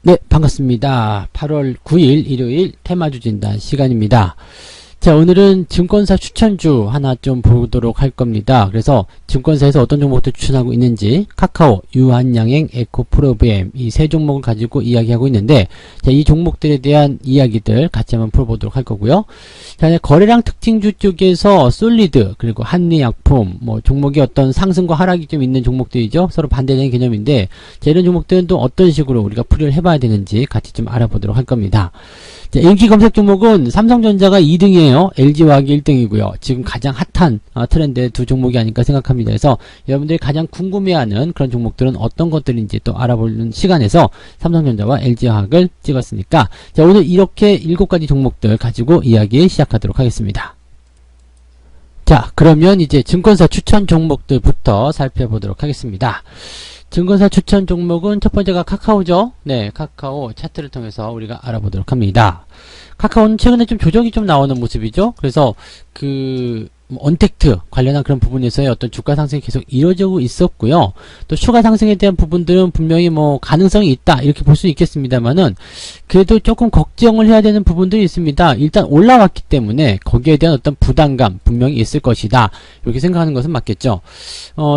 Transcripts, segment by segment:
네, 반갑습니다. 8월 9일 일요일 테마주 진단 시간입니다. 자, 오늘은 증권사 추천주 하나 좀 보도록 할 겁니다. 그래서 증권사에서 어떤 종목들 추천하고 있는지, 카카오, 유한양행, 에코프로비엠 이 세 종목을 가지고 이야기하고 있는데, 자, 이 종목들에 대한 이야기들 같이 한번 풀어보도록 할 거고요. 자, 거래량 특징주 쪽에서 솔리드, 그리고 한리약품, 종목이 어떤 상승과 하락이 좀 있는 종목들이죠. 서로 반대되는 개념인데, 자, 이런 종목들은 또 어떤 식으로 우리가 풀이를 해봐야 되는지 같이 좀 알아보도록 할 겁니다. 자, 인기 검색 종목은 삼성전자가 2등이에요. LG화학이 1등이고요. 지금 가장 핫한 트렌드의 두 종목이 아닐까 생각합니다. 그래서 여러분들이 가장 궁금해하는 그런 종목들은 어떤 것들인지 또 알아보는 시간에서 삼성전자와 LG화학을 찍었으니까, 자, 오늘 이렇게 7가지 종목들 가지고 이야기 시작하도록 하겠습니다. 자, 그러면 이제 증권사 추천 종목들부터 살펴보도록 하겠습니다. 증권사 추천 종목은 첫 번째가 카카오죠. 네, 카카오 차트를 통해서 우리가 알아보도록 합니다. 카카오는 최근에 좀 조정이 좀 나오는 모습이죠. 그래서 언택트 관련한 그런 부분에서의 어떤 주가 상승이 계속 이루어지고 있었고요. 또 추가 상승에 대한 부분들은 분명히 가능성이 있다 이렇게 볼 수 있겠습니다만은, 그래도 조금 걱정을 해야 되는 부분들이 있습니다. 일단 올라왔기 때문에 거기에 대한 어떤 부담감 분명히 있을 것이다 이렇게 생각하는 것은 맞겠죠.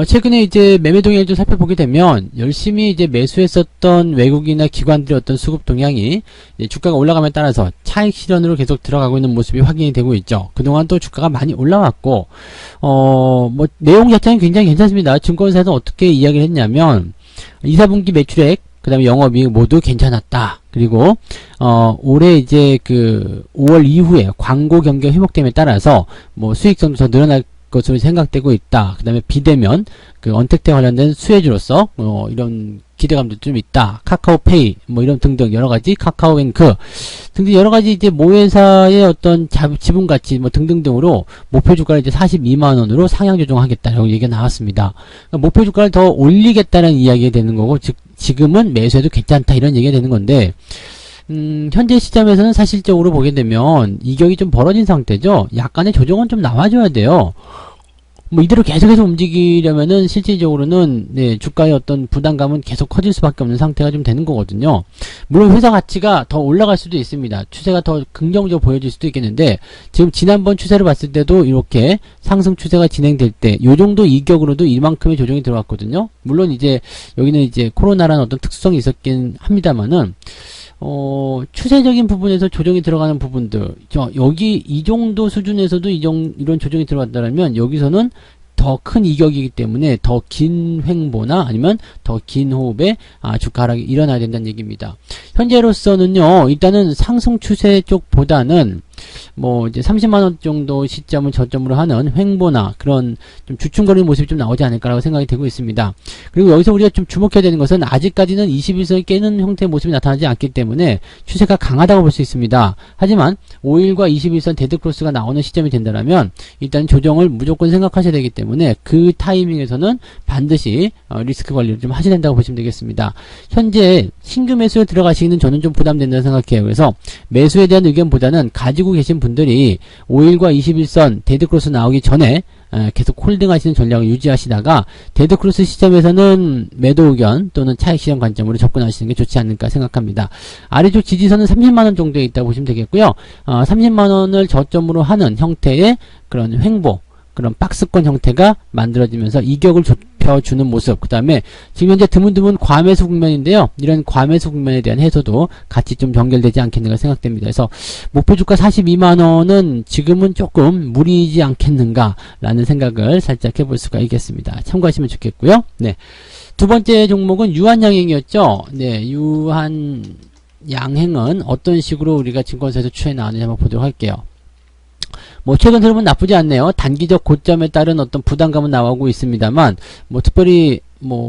최근에 이제 매매 동향을 좀 살펴보게 되면 열심히 이제 매수했었던 외국인이나 기관들의 어떤 수급 동향이 주가가 올라감에 따라서 차익 실현으로 계속 들어가고 있는 모습이 확인이 되고 있죠. 그동안 또 주가가 많이 올라왔고, 내용 자체는 굉장히 괜찮습니다. 증권사에서 어떻게 이야기를 했냐면, 2, 4분기 매출액, 그 다음에 영업이익 모두 괜찮았다. 그리고, 올해 이제 5월 이후에 광고 경기가 회복됨에 따라서, 수익성도 더 늘어날 것으로 생각되고 있다. 그 다음에 비대면, 언택트 관련된 수혜주로서, 이런 기대감도 좀 있다. 카카오페이, 이런 등등 여러가지, 카카오뱅크 등등 여러가지 이제 모회사의 어떤 지분가치, 등등등으로 목표 주가를 이제 42만원으로 상향 조정하겠다라고 얘기가 나왔습니다. 그러니까 목표 주가를 더 올리겠다는 이야기가 되는 거고, 즉, 지금은 매수해도 괜찮다 이런 얘기가 되는 건데, 현재 시점에서는 사실적으로 보게 되면 이격이 좀 벌어진 상태죠. 약간의 조정은 좀 나와줘야 돼요. 이대로 계속해서 움직이려면은 실질적으로는 주가의 어떤 부담감은 계속 커질 수밖에 없는 상태가 좀 되는 거거든요. 물론 회사 가치가 더 올라갈 수도 있습니다. 추세가 더 긍정적으로 보여질 수도 있겠는데, 지금 지난번 추세를 봤을 때도 이렇게 상승 추세가 진행될 때 요 정도 이격으로도 이만큼의 조정이 들어왔거든요. 물론 이제 여기는 이제 코로나라는 어떤 특수성이 있었긴 합니다만은, 추세적인 부분에서 조정이 들어가는 부분들, 여기 이 정도 수준에서도 이런 조정이 들어갔다면 여기서는 더 큰 이격이기 때문에 더 긴 횡보나 아니면 더 긴 호흡의 주가 하락이 일어나야 된다는 얘기입니다. 현재로서는요, 일단은 상승 추세 쪽보다는 이제 30만원 정도 시점을 저점으로 하는 횡보나 그런 좀 주춤거리는 모습이 좀 나오지 않을까라고 생각이 되고 있습니다. 그리고 여기서 우리가 좀 주목해야 되는 것은 아직까지는 21선을 깨는 형태의 모습이 나타나지 않기 때문에 추세가 강하다고 볼 수 있습니다. 하지만 5일과 21선 데드크로스가 나오는 시점이 된다면 일단 조정을 무조건 생각하셔야 되기 때문에 그 타이밍에서는 반드시 리스크 관리를 좀 하셔야 된다고 보시면 되겠습니다. 현재 신규 매수에 들어가시기는 저는 좀 부담된다고 생각해요. 그래서 매수에 대한 의견보다는 가지고 계신 분들이 5일과 21선 데드크로스 나오기 전에 계속 홀딩하시는 전략을 유지하시다가 데드크로스 시점에서는 매도 의견 또는 차익 실현 관점으로 접근하시는 게 좋지 않을까 생각합니다. 아래쪽 지지선은 30만원 정도에 있다고 보시면 되겠고요. 30만원을 저점으로 하는 형태의 그런 횡보, 그런 박스권 형태가 만들어지면서 이격을 좁혀주는 모습, 그 다음에 지금 현재 드문드문 과매수 국면인데요. 이런 과매수 국면에 대한 해소도 같이 좀 연결되지 않겠는가 생각됩니다. 그래서 목표 주가 42만원은 지금은 조금 무리이지 않겠는가 라는 생각을 살짝 해볼 수가 있겠습니다. 참고하시면 좋겠고요. 네, 두 번째 종목은 유한양행이었죠. 네, 유한양행은 어떤 식으로 우리가 증권사에서 추천해 나왔는지 한번 보도록 할게요. 최근 흐름은 나쁘지 않네요. 단기적 고점에 따른 어떤 부담감은 나오고 있습니다만, 특별히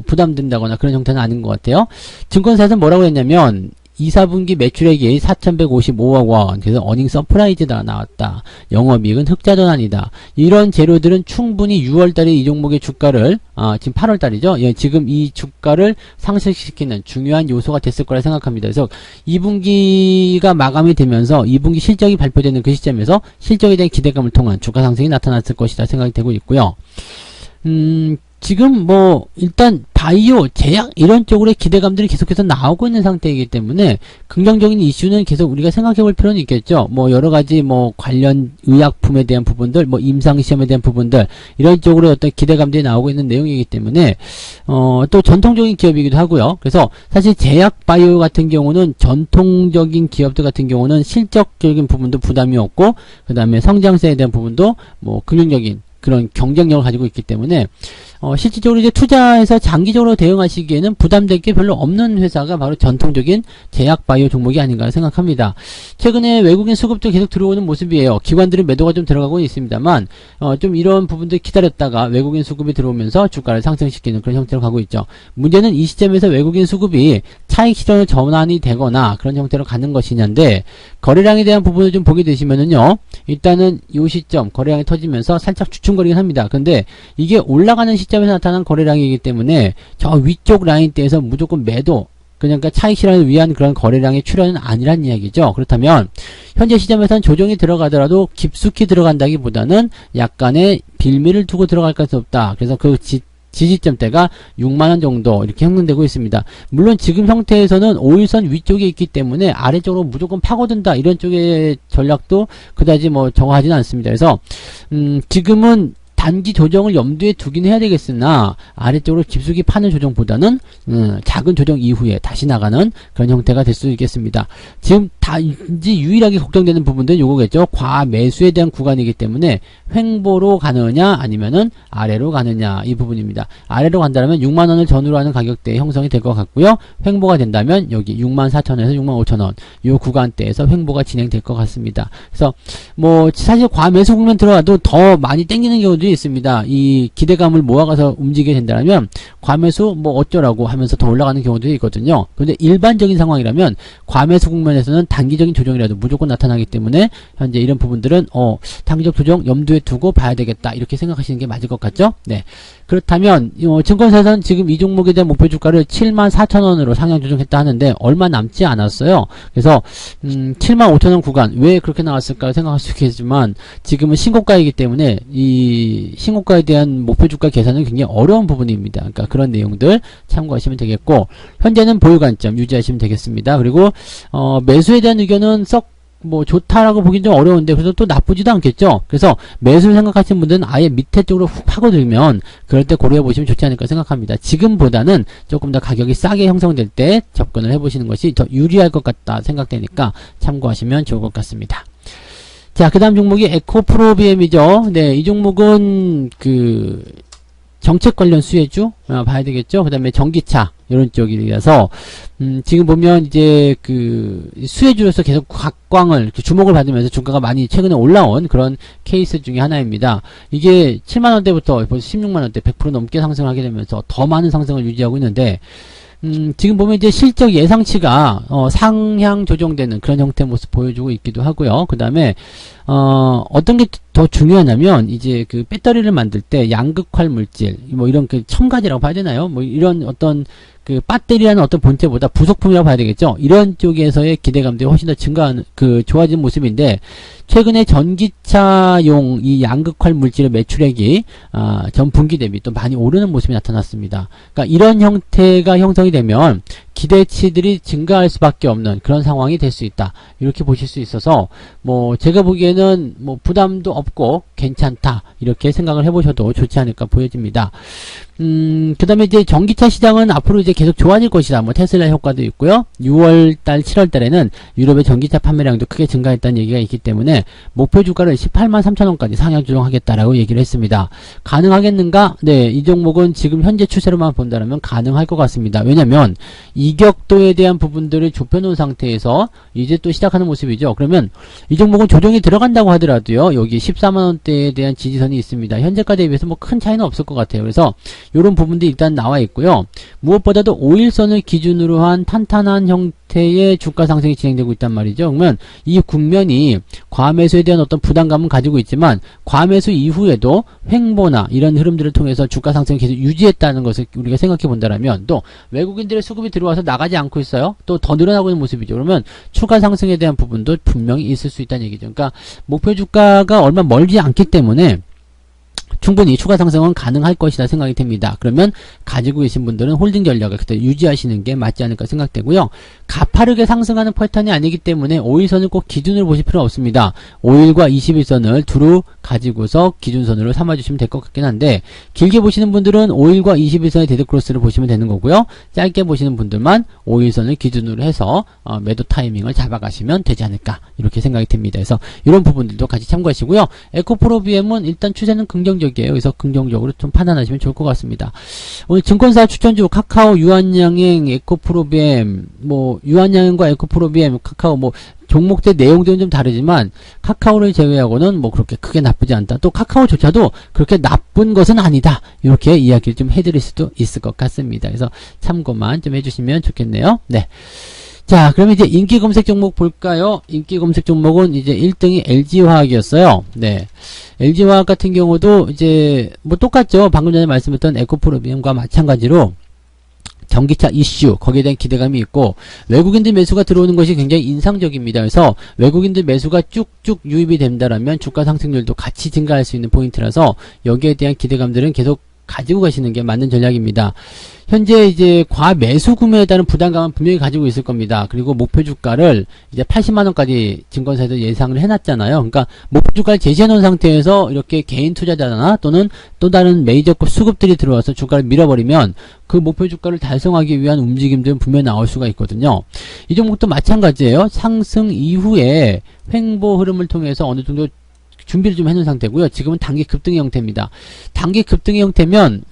부담된다거나 그런 형태는 아닌 것 같아요. 증권사에서는 뭐라고 했냐면, 2, 4분기 매출액이 4,155억 원, 그래서 어닝 서프라이즈가 나왔다. 영업이익은 흑자 전환이다. 이런 재료들은 충분히 6월달에 이 종목의 주가를, 지금 8월달이죠. 예, 지금 이 주가를 상승시키는 중요한 요소가 됐을 거라 생각합니다. 그래서 2분기가 마감이 되면서 2분기 실적이 발표되는 그 시점에서 실적에 대한 기대감을 통한 주가 상승이 나타났을 것이다 생각이 되고 있고요. 지금 뭐 일단 바이오, 제약 이런 쪽으로의 기대감들이 계속해서 나오고 있는 상태이기 때문에 긍정적인 이슈는 계속 우리가 생각해 볼 필요는 있겠죠. 뭐 여러 가지 뭐 관련 의약품에 대한 부분들, 뭐 임상시험에 대한 부분들 이런 쪽으로 어떤 기대감들이 나오고 있는 내용이기 때문에 또 전통적인 기업이기도 하고요. 그래서 사실 제약 바이오 같은 경우는 전통적인 기업들 같은 경우는 실적적인 부분도 부담이 없고 그 다음에 성장세에 대한 부분도 뭐 긍정적인 그런 경쟁력을 가지고 있기 때문에 실질적으로 이제 투자해서 장기적으로 대응하시기에는 부담될 게 별로 없는 회사가 바로 전통적인 제약 바이오 종목이 아닌가 생각합니다. 최근에 외국인 수급도 계속 들어오는 모습이에요. 기관들은 매도가 좀 들어가고 있습니다만 좀 이런 부분들 기다렸다가 외국인 수급이 들어오면서 주가를 상승시키는 그런 형태로 가고 있죠. 문제는 이 시점에서 외국인 수급이 차익 실현으로 전환이 되거나 그런 형태로 가는 것이냐인데 거래량에 대한 부분을 좀 보게 되시면은요. 일단은 이 시점 거래량이 터지면서 살짝 주춤거리긴 합니다. 근데 이게 올라가는 시점에서 나타난 거래량이기 때문에 저 위쪽 라인대에서 무조건 매도 그러니까 차익 실현을 위한 그런 거래량의 출현은 아니란 이야기죠. 그렇다면 현재 시점에서는 조정이 들어가더라도 깊숙이 들어간다기보다는 약간의 빌미를 두고 들어갈 것이 없다. 그래서 그 지지점대가 6만원 정도 이렇게 형성되고 있습니다. 물론 지금 형태에서는 5일선 위쪽에 있기 때문에 아래쪽으로 무조건 파고든다 이런 쪽의 전략도 그다지 뭐 정하지는 않습니다. 그래서 지금은 단기 조정을 염두에 두긴 해야 되겠으나 아래쪽으로 깊숙이 파는 조정보다는 작은 조정 이후에 다시 나가는 그런 형태가 될 수 있겠습니다. 지금 단지 유일하게 걱정되는 부분들은 요거겠죠. 과매수에 대한 구간이기 때문에 횡보로 가느냐 아니면은 아래로 가느냐 이 부분입니다. 아래로 간다면 6만원을 전후로 하는 가격대에 형성이 될 것 같고요. 횡보가 된다면 여기 64,000원에서 65,000원 요 구간대에서 횡보가 진행될 것 같습니다. 그래서 뭐 사실 과매수 국면 들어가도 더 많이 땡기는 경우도 있습니다. 이 기대감을 모아가서 움직이게 된다면 과매수 뭐 어쩌라고 하면서 더 올라가는 경우도 있거든요. 그런데 일반적인 상황이라면 과매수 국면에서는 단기적인 조정이라도 무조건 나타나기 때문에 현재 이런 부분들은 단기적 조정 염두에 두고 봐야 되겠다 이렇게 생각하시는 게 맞을 것 같죠? 네. 그렇다면 증권사에서는 지금 이 종목에 대한 목표 주가를 74,000원으로 상향 조정했다 하는데 얼마 남지 않았어요. 그래서 75,000원 구간 왜 그렇게 나왔을까 생각할 수 있겠지만 지금은 신고가이기 때문에 이 신고가에 대한 목표 주가 계산은 굉장히 어려운 부분입니다. 그러니까 그런 내용들 참고하시면 되겠고 현재는 보유 관점 유지하시면 되겠습니다. 그리고 매수에 대한 의견은 썩 뭐 좋다라고 보긴 좀 어려운데 그래서 또 나쁘지도 않겠죠. 그래서 매수를 생각하시는 분들은 아예 밑에 쪽으로 훅 파고들면 그럴 때 고려해 보시면 좋지 않을까 생각합니다. 지금보다는 조금 더 가격이 싸게 형성될 때 접근을 해 보시는 것이 더 유리할 것 같다 생각되니까 참고하시면 좋을 것 같습니다. 자, 그 다음 종목이 에코프로비엠이죠. 네, 이 종목은 그 정책 관련 수혜주 봐야 되겠죠. 그 다음에 전기차 이런 쪽이라서 지금 보면 이제 그 수혜주로서 계속 각광을 주목을 받으면서 주가가 많이 최근에 올라온 그런 케이스 중에 하나입니다. 이게 7만원대부터 벌써 16만원대 100% 넘게 상승하게 되면서 더 많은 상승을 유지하고 있는데 지금 보면 이제 실적 예상치가 상향 조정되는 그런 형태의 모습 보여주고 있기도 하고요. 그 다음에 어떤 게 더 중요하냐면 이제 그 배터리를 만들 때 양극활 물질 뭐 이런 그 첨가제라고 봐야 되나요? 뭐 이런 어떤 그 배터리라는 어떤 본체보다 부속품이라고 봐야 되겠죠. 이런 쪽에서의 기대감들이 훨씬 더 증가하는 좋아진 모습인데 최근에 전기차용 이 양극활 물질의 매출액이 전 분기 대비 또 많이 오르는 모습이 나타났습니다. 그러니까 이런 형태가 형성이 되면 기대치들이 증가할 수밖에 없는 그런 상황이 될 수 있다. 이렇게 보실 수 있어서 뭐 제가 보기에는 뭐 부담도 없고 괜찮다. 이렇게 생각을 해보셔도 좋지 않을까 보여집니다. 그 다음에 이제 전기차 시장은 앞으로 이제 계속 좋아질 것이다. 뭐 테슬라 효과도 있고요. 6월달, 7월달에는 유럽의 전기차 판매량도 크게 증가했다는 얘기가 있기 때문에 목표 주가를 183,000원까지 상향 조정하겠다라고 얘기를 했습니다. 가능하겠는가? 네, 이 종목은 지금 현재 추세로만 본다면 가능할 것 같습니다. 왜냐면 이격도에 대한 부분들을 좁혀놓은 상태에서 이제 또 시작하는 모습이죠. 그러면 이 종목은 조정이 들어간다고 하더라도요. 여기 14만원대에 대한 지지선이 있습니다. 현재가 대비해서 뭐 큰 차이는 없을 것 같아요. 그래서 이런 부분들이 일단 나와 있고요. 무엇보다도 5일선을 기준으로 한 탄탄한 형태의 주가 상승이 진행되고 있단 말이죠. 그러면 이 국면이 과매수에 대한 어떤 부담감은 가지고 있지만 과매수 이후에도 횡보나 이런 흐름들을 통해서 주가 상승을 계속 유지했다는 것을 우리가 생각해 본다면 또 외국인들의 수급이 들어와서 나가지 않고 있어요. 또 더 늘어나고 있는 모습이죠. 그러면 추가 상승에 대한 부분도 분명히 있을 수 있다는 얘기죠. 그러니까 목표 주가가 얼마 멀지 않기 때문에 충분히 추가 상승은 가능할 것이다 생각이 됩니다. 그러면 가지고 계신 분들은 홀딩 전략을 그때 유지하시는 게 맞지 않을까 생각되고요. 가파르게 상승하는 패턴이 아니기 때문에 5일선을 꼭 기준으로 보실 필요 없습니다. 5일과 21선을 두루 가지고서 기준선으로 삼아주시면 될 것 같긴 한데, 길게 보시는 분들은 5일과 21선의 데드크로스를 보시면 되는 거고요. 짧게 보시는 분들만 5일선을 기준으로 해서 매도 타이밍을 잡아가시면 되지 않을까 이렇게 생각이 됩니다. 그래서 이런 부분들도 같이 참고하시고요. 에코프로비엠은 일단 추세는 긍정적이에요. 그래서 긍정적으로 좀 판단하시면 좋을 것 같습니다. 오늘 증권사 추천주 카카오, 유한양행, 에코프로비엠, 유한양행과 에코프로비엠, 카카오 종목대 내용들은 좀 다르지만 카카오를 제외하고는 그렇게 크게 나쁘지 않다. 또 카카오조차도 그렇게 나쁜 것은 아니다. 이렇게 이야기를 좀 해드릴 수도 있을 것 같습니다. 그래서 참고만 좀 해주시면 좋겠네요. 네. 자, 그러면 이제 인기 검색 종목 볼까요? 인기 검색 종목은 이제 1등이 LG화학이었어요. 네. LG화학 같은 경우도 이제 똑같죠. 방금 전에 말씀했던 에코프로비엠과 마찬가지로 전기차 이슈, 거기에 대한 기대감이 있고, 외국인들 매수가 들어오는 것이 굉장히 인상적입니다. 그래서 외국인들 매수가 쭉쭉 유입이 된다라면 주가 상승률도 같이 증가할 수 있는 포인트라서 여기에 대한 기대감들은 계속 가지고 가시는 게 맞는 전략입니다. 현재 이제 과매수 구매에 따른 부담감은 분명히 가지고 있을 겁니다. 그리고 목표 주가를 이제 80만원까지 증권사에서 예상을 해놨잖아요. 그러니까 목표 주가를 제시해놓은 상태에서 이렇게 개인 투자자나 또는 또 다른 메이저급 수급들이 들어와서 주가를 밀어버리면 그 목표 주가를 달성하기 위한 움직임들은 분명히 나올 수가 있거든요. 이 종목도 마찬가지예요. 상승 이후에 횡보 흐름을 통해서 어느 정도 준비를 좀 해놓은 상태고요. 지금은 단기 급등의 형태입니다. 단기 급등의 형태면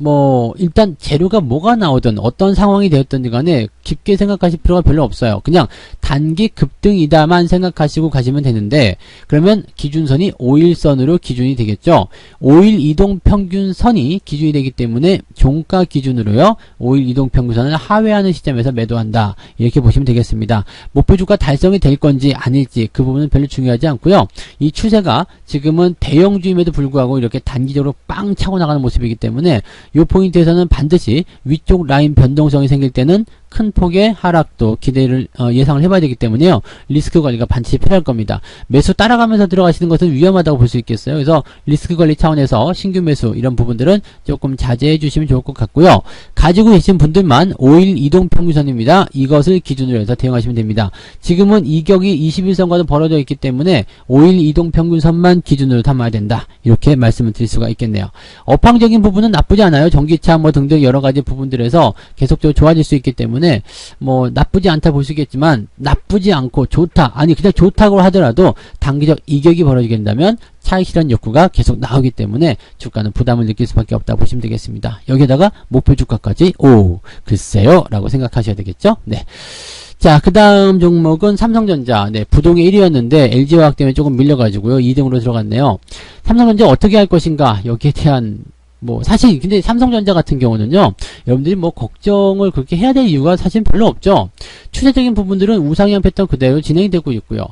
일단 재료가 뭐가 나오든 어떤 상황이 되었든 간에 깊게 생각하실 필요가 별로 없어요. 그냥 단기 급등이다만 생각하시고 가시면 되는데, 그러면 기준선이 5일선으로 기준이 되겠죠. 5일 이동평균선이 기준이 되기 때문에 종가 기준으로요, 5일 이동평균선을 하회하는 시점에서 매도한다, 이렇게 보시면 되겠습니다. 목표 주가 달성이 될 건지 아닐지 그 부분은 별로 중요하지 않고요. 이 추세가 지금은 대형주임에도 불구하고 이렇게 단기적으로 빵 차고 나가는 모습이기 때문에 이 포인트에서는 반드시 위쪽 라인 변동성이 생길 때는 큰 폭의 하락도 기대를 예상을 해봐야 되기 때문에요. 리스크 관리가 반드시 필요할 겁니다. 매수 따라가면서 들어가시는 것은 위험하다고 볼 수 있겠어요. 그래서 리스크 관리 차원에서 신규 매수 이런 부분들은 조금 자제해 주시면 좋을 것 같고요. 가지고 계신 분들만 5일 이동평균선입니다. 이것을 기준으로 해서 대응하시면 됩니다. 지금은 이격이 21선과도 벌어져 있기 때문에 5일 이동평균선만 기준으로 삼아야 된다, 이렇게 말씀을 드릴 수가 있겠네요. 업황적인 부분은 나쁘지 않아요. 전기차 등등 여러가지 부분들에서 계속적으로 좋아질 수 있기 때문에 나쁘지 않다 보시겠지만, 나쁘지 않고 좋다, 아니 그냥 좋다고 하더라도 단기적 이격이 벌어지게 된다면 차익 실현 욕구가 계속 나오기 때문에 주가는 부담을 느낄 수밖에 없다 보시면 되겠습니다. 여기에다가 목표 주가까지 글쎄요 라고 생각하셔야 되겠죠. 네. 자, 그 다음 종목은 삼성전자. 네, 부동의 1위였는데 LG화학 때문에 조금 밀려가지고요, 2등으로 들어갔네요. 삼성전자 어떻게 할 것인가, 여기에 대한 사실 근데 삼성전자 같은 경우는요, 여러분들이 걱정을 그렇게 해야 될 이유가 사실 별로 없죠. 추세적인 부분들은 우상향 패턴 그대로 진행이 되고 있고요.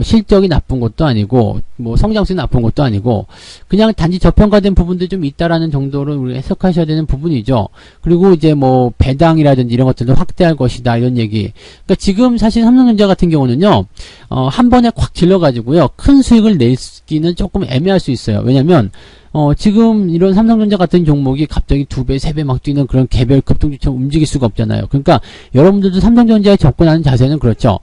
실적이 나쁜 것도 아니고 성장성이 나쁜 것도 아니고, 그냥 단지 저평가된 부분들이 좀 있다라는 정도로 우리가 해석하셔야 되는 부분이죠. 그리고 이제 배당이라든지 이런 것들도 확대할 것이다, 이런 얘기. 그러니까 지금 사실 삼성전자 같은 경우는요, 한 번에 콱 질러가지고요, 큰 수익을 내기는 조금 애매할 수 있어요. 왜냐면 지금 이런 삼성전자 같은 종목이 갑자기 2배, 3배 막 뛰는 그런 개별 급등주처럼 움직일 수가 없잖아요. 그러니까 여러분들도 삼성전자에 접근하는 자세는 그렇죠.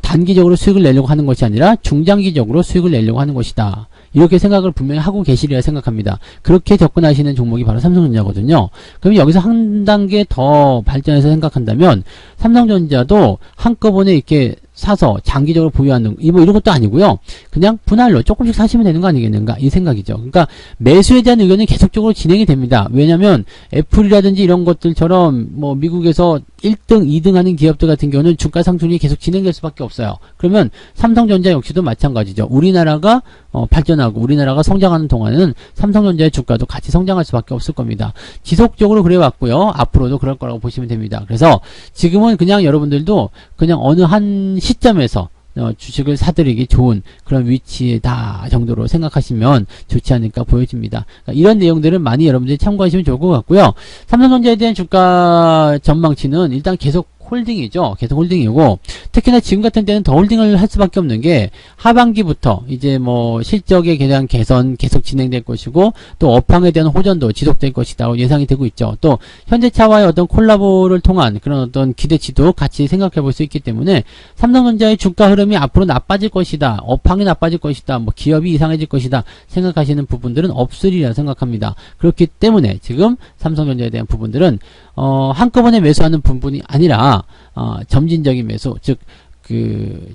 단기적으로 수익을 내려고 하는 것이 아니라 중장기적으로 수익을 내려고 하는 것이다, 이렇게 생각을 분명히 하고 계시리라 생각합니다. 그렇게 접근하시는 종목이 바로 삼성전자거든요. 그럼 여기서 한 단계 더 발전해서 생각한다면 삼성전자도 한꺼번에 이렇게 사서 장기적으로 보유하는 이런 것도 아니고요. 그냥 분할로 조금씩 사시면 되는 거 아니겠는가, 이 생각이죠. 그러니까 매수에 대한 의견은 계속적으로 진행이 됩니다. 왜냐면 애플이라든지 이런 것들처럼 미국에서 1등, 2등 하는 기업들 같은 경우는 주가 상승이 계속 진행될 수밖에 없어요. 그러면 삼성전자 역시도 마찬가지죠. 우리나라가 발전하고 우리나라가 성장하는 동안은 삼성전자의 주가도 같이 성장할 수밖에 없을 겁니다. 지속적으로 그래왔고요. 앞으로도 그럴 거라고 보시면 됩니다. 그래서 지금은 그냥 여러분들도 그냥 어느 한 시점에서 주식을 사들이기 좋은 그런 위치다 정도로 생각하시면 좋지 않을까 보여집니다. 그러니까 이런 내용들은 많이 여러분들이 참고하시면 좋을 것 같고요. 삼성전자에 대한 주가 전망치는 일단 계속 홀딩이죠. 계속 홀딩이고, 특히나 지금 같은 때는 더 홀딩을 할 수밖에 없는 게 하반기부터 이제 뭐 실적에 대한 개선 계속 진행될 것이고, 또 업황에 대한 호전도 지속될 것이다 예상이 되고 있죠. 또 현대차와의 어떤 콜라보를 통한 그런 어떤 기대치도 같이 생각해 볼 수 있기 때문에 삼성전자의 주가 흐름이 앞으로 나빠질 것이다, 업황이 나빠질 것이다, 뭐 기업이 이상해질 것이다 생각하시는 부분들은 없으리라 생각합니다. 그렇기 때문에 지금 삼성전자에 대한 부분들은 한꺼번에 매수하는 부분이 아니라 점진적인 매수, 즉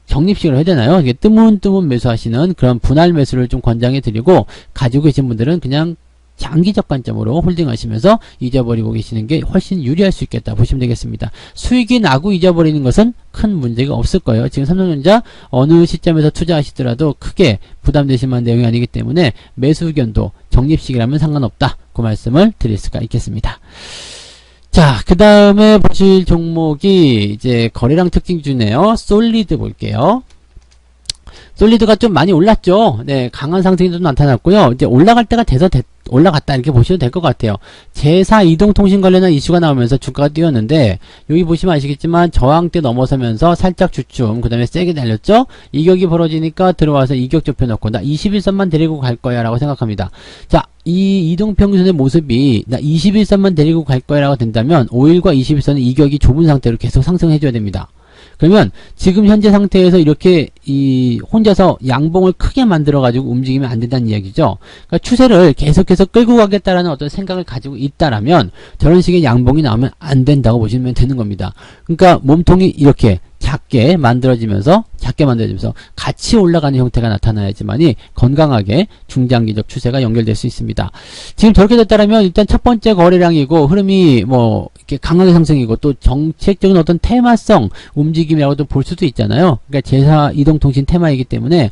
적립식으로 해야 되나요? 이게 뜨문뜨문 매수하시는 그런 분할 매수를 좀 권장해 드리고, 가지고 계신 분들은 그냥 장기적 관점으로 홀딩하시면서 잊어버리고 계시는 게 훨씬 유리할 수 있겠다 보시면 되겠습니다. 수익이 나고 잊어버리는 것은 큰 문제가 없을 거예요. 지금 삼성전자 어느 시점에서 투자하시더라도 크게 부담되실 만한 내용이 아니기 때문에 매수 의견도 적립식이라면 상관없다, 그 말씀을 드릴 수가 있겠습니다. 자, 그 다음에 보실 종목이 이제 거래량 특징 중이네요. 솔리드 볼게요. 솔리드가 좀 많이 올랐죠. 네, 강한 상승이 좀 나타났고요. 이제 올라갈 때가 돼서 올라갔다 이렇게 보셔도 될 것 같아요. 제사 이동통신 관련한 이슈가 나오면서 주가가 뛰었는데, 여기 보시면 아시겠지만 저항대 넘어서면서 살짝 주춤, 그 다음에 세게 달렸죠. 이격이 벌어지니까 들어와서 이격 좁혀놓고 나 21선만 데리고 갈 거야 라고 생각합니다. 자, 이 이동평균선의 모습이 나 21선만 데리고 갈 거야 라고 된다면 5일과 21선은 이격이 좁은 상태로 계속 상승해줘야 됩니다. 그러면 지금 현재 상태에서 이렇게 혼자서 양봉을 크게 만들어 가지고 움직이면 안 된다는 이야기죠. 그러니까 추세를 계속해서 끌고 가겠다라는 어떤 생각을 가지고 있다라면 저런 식의 양봉이 나오면 안 된다고 보시면 되는 겁니다. 그러니까 몸통이 이렇게 작게 만들어지면서 같이 올라가는 형태가 나타나야지만이 건강하게 중장기적 추세가 연결될 수 있습니다. 지금 저렇게 됐다라면 일단 첫 번째 거래량이고 흐름이 뭐 이렇게 강하게 상승이고, 또 정책적인 어떤 테마성 움직임이라고도 볼 수도 있잖아요. 그러니까 제사 이동통신 테마이기 때문에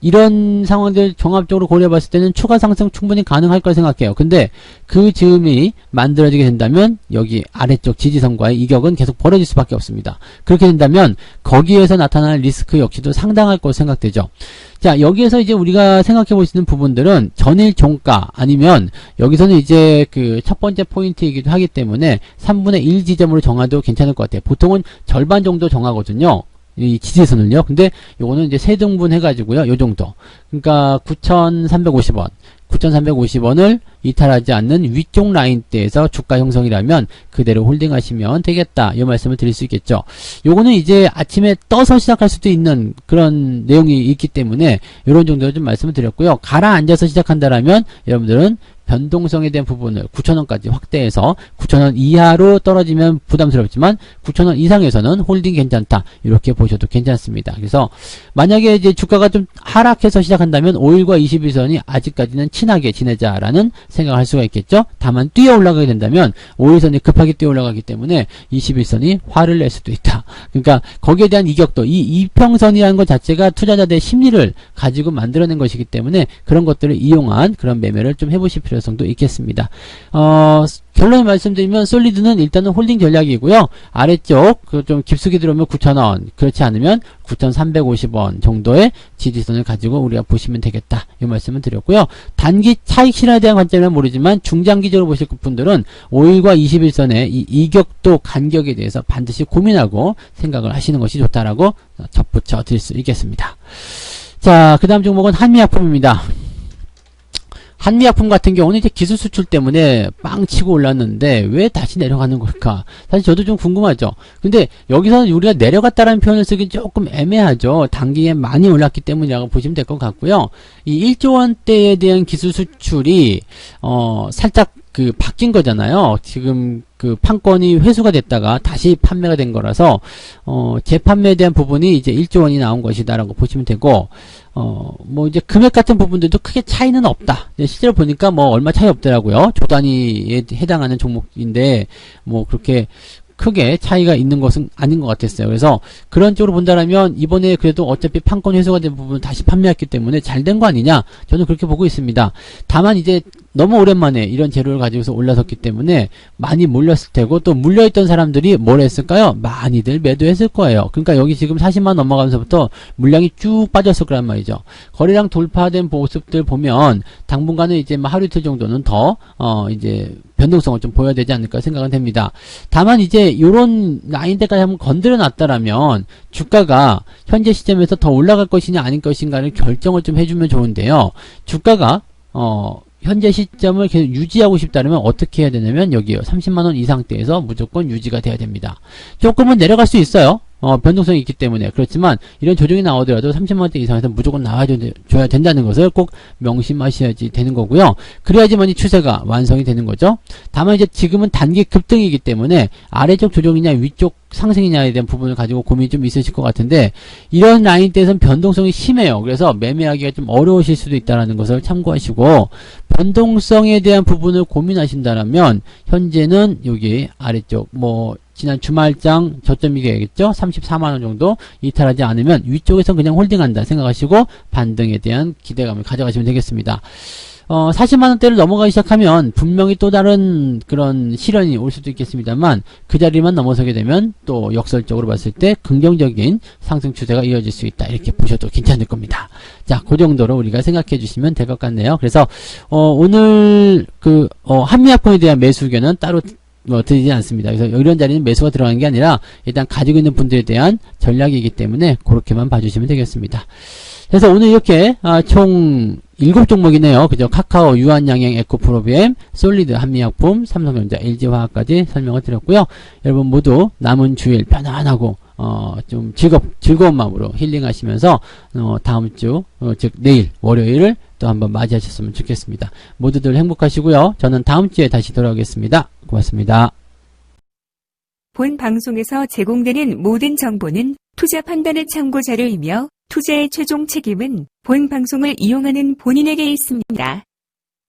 이런 상황들 종합적으로 고려해봤을 때는 추가 상승 충분히 가능할 걸 생각해요. 근데 그 즈음이 만들어지게 된다면 여기 아래쪽 지지선과의 이격은 계속 벌어질 수밖에 없습니다. 그렇게 된다면 거기에서 나타나는 리스크 역시도 상당할 것으로 생각되죠. 자, 여기에서 이제 우리가 생각해 볼 수 있는 부분들은 전일 종가, 아니면 여기서는 이제 그 첫 번째 포인트이기도 하기 때문에 3분의 1 지점으로 정해도 괜찮을 것 같아요. 보통은 절반 정도 정하거든요, 이 지지선을요. 근데 요거는 이제 세 등분 해가지고요, 요 정도. 그러니까 9,350원. 9,350원을 이탈하지 않는 위쪽 라인대에서 주가 형성이라면 그대로 홀딩하시면 되겠다, 이 말씀을 드릴 수 있겠죠. 요거는 이제 아침에 떠서 시작할 수도 있는 그런 내용이 있기 때문에 요런 정도로 좀 말씀을 드렸고요. 가라앉아서 시작한다라면 여러분들은 변동성에 대한 부분을 9,000원까지 확대해서 9,000원 이하로 떨어지면 부담스럽지만 9,000원 이상에서는 홀딩 괜찮다, 이렇게 보셔도 괜찮습니다. 그래서 만약에 이제 주가가 좀 하락해서 시작한다면 5일과 21선이 아직까지는 친하게 지내자라는 생각을 할 수가 있겠죠. 다만 뛰어 올라가게 된다면 5일선이 급하게 뛰어 올라가기 때문에 21선이 화를 낼 수도 있다. 그러니까 거기에 대한 이격도, 이 이평선이라는 것 자체가 투자자들의 심리를 가지고 만들어낸 것이기 때문에 그런 것들을 이용한 그런 매매를 좀 해보실 필요성도 있겠습니다. 결론을 말씀드리면 솔리드는 일단은 홀딩 전략이고요. 아래쪽 좀 깊숙이 들어오면 9,000원, 그렇지 않으면 9,350원 정도의 지지선을 가지고 우리가 보시면 되겠다, 이 말씀을 드렸고요. 단기 차익 실현에 대한 관점은 모르지만 중장기적으로 보실 분들은 5일과 21선의 이 이격도 간격에 대해서 반드시 고민하고 생각을 하시는 것이 좋다라고 덧붙여 드릴 수 있겠습니다. 자, 그 다음 종목은 한미약품입니다. 한미약품 같은 경우는 이제 기술 수출 때문에 빵 치고 올랐는데 왜 다시 내려가는 걸까? 사실 저도 좀 궁금하죠. 근데 여기서는 우리가 내려갔다라는 표현을 쓰기 조금 애매하죠. 단기에 많이 올랐기 때문이라고 보시면 될 것 같고요. 이 1조 원대에 대한 기술 수출이 살짝 바뀐 거잖아요. 지금 판권이 회수가 됐다가 다시 판매가 된 거라서 재판매에 대한 부분이 이제 1조 원이 나온 것이다라고 보시면 되고, 뭐 이제 금액 같은 부분들도 크게 차이는 없다. 실제로 보니까 뭐 얼마 차이 없더라고요. 조 단위에 해당하는 종목인데 뭐 그렇게 크게 차이가 있는 것은 아닌 것 같았어요. 그래서 그런 쪽으로 본다라면 이번에 그래도 어차피 판권 회수가 된 부분을 다시 판매했기 때문에 잘 된 거 아니냐, 저는 그렇게 보고 있습니다. 다만 이제 너무 오랜만에 이런 재료를 가지고서 올라섰기 때문에 많이 몰렸을 테고, 또 물려있던 사람들이 뭘 했을까요? 많이들 매도했을 거예요. 그러니까 여기 지금 40만 넘어가면서부터 물량이 쭉 빠졌을 거란 말이죠. 거래량 돌파된 모습들 보면 당분간은 이제 하루 이틀 정도는 더 이제 변동성을 좀 보여야 되지 않을까 생각은 됩니다. 다만 이제 요런 라인대까지 한번 건드려 놨다라면 주가가 현재 시점에서 더 올라갈 것이냐 아닐 것인가를 결정을 좀 해주면 좋은데요. 주가가 현재 시점을 계속 유지하고 싶다면 어떻게 해야 되냐면 여기요. 30만원 이상대에서 무조건 유지가 돼야 됩니다. 조금은 내려갈 수 있어요. 변동성이 있기 때문에. 그렇지만 이런 조정이 나오더라도 30만원대 이상에서 무조건 나와줘야 된다는 것을 꼭 명심하셔야지 되는 거고요. 그래야지만 이 추세가 완성이 되는 거죠. 다만 이제 지금은 단기 급등이기 때문에 아래쪽 조정이냐 위쪽 상승이냐에 대한 부분을 가지고 고민이 좀 있으실 것 같은데, 이런 라인대에서는 변동성이 심해요. 그래서 매매하기가 좀 어려우실 수도 있다는 것을 참고하시고, 변동성에 대한 부분을 고민하신다면 현재는 여기 아래쪽 지난 주말장 저점이겠죠? 34만원 정도 이탈하지 않으면 위쪽에서 그냥 홀딩한다 생각하시고 반등에 대한 기대감을 가져가시면 되겠습니다. 40만원대를 넘어가기 시작하면 분명히 또 다른 그런 시련이 올 수도 있겠습니다만, 그 자리만 넘어서게 되면 또 역설적으로 봤을 때 긍정적인 상승 추세가 이어질 수 있다, 이렇게 보셔도 괜찮을 겁니다. 자, 그 정도로 우리가 생각해 주시면 될 것 같네요. 그래서 오늘 한미약품에 대한 매수 의견은 따로 드리지 않습니다. 그래서 이런 자리는 매수가 들어가는 게 아니라 일단 가지고 있는 분들에 대한 전략이기 때문에 그렇게만 봐주시면 되겠습니다. 그래서 오늘 이렇게 총 7종목이네요. 그죠? 카카오, 유한양행, 에코프로비엠, 솔리드, 한미약품, 삼성전자, LG화학까지 설명을 드렸고요. 여러분 모두 남은 주일 편안하고 좀 즐거운 마음으로 힐링하시면서 다음 주 즉 내일 월요일을 또 한번 맞이하셨으면 좋겠습니다. 모두들 행복하시고요. 저는 다음 주에 다시 돌아오겠습니다. 고맙습니다. 본 방송에서 제공되는 모든 정보는 투자 판단의 참고 자료이며 투자의 최종 책임은 본 방송을 이용하는 본인에게 있습니다.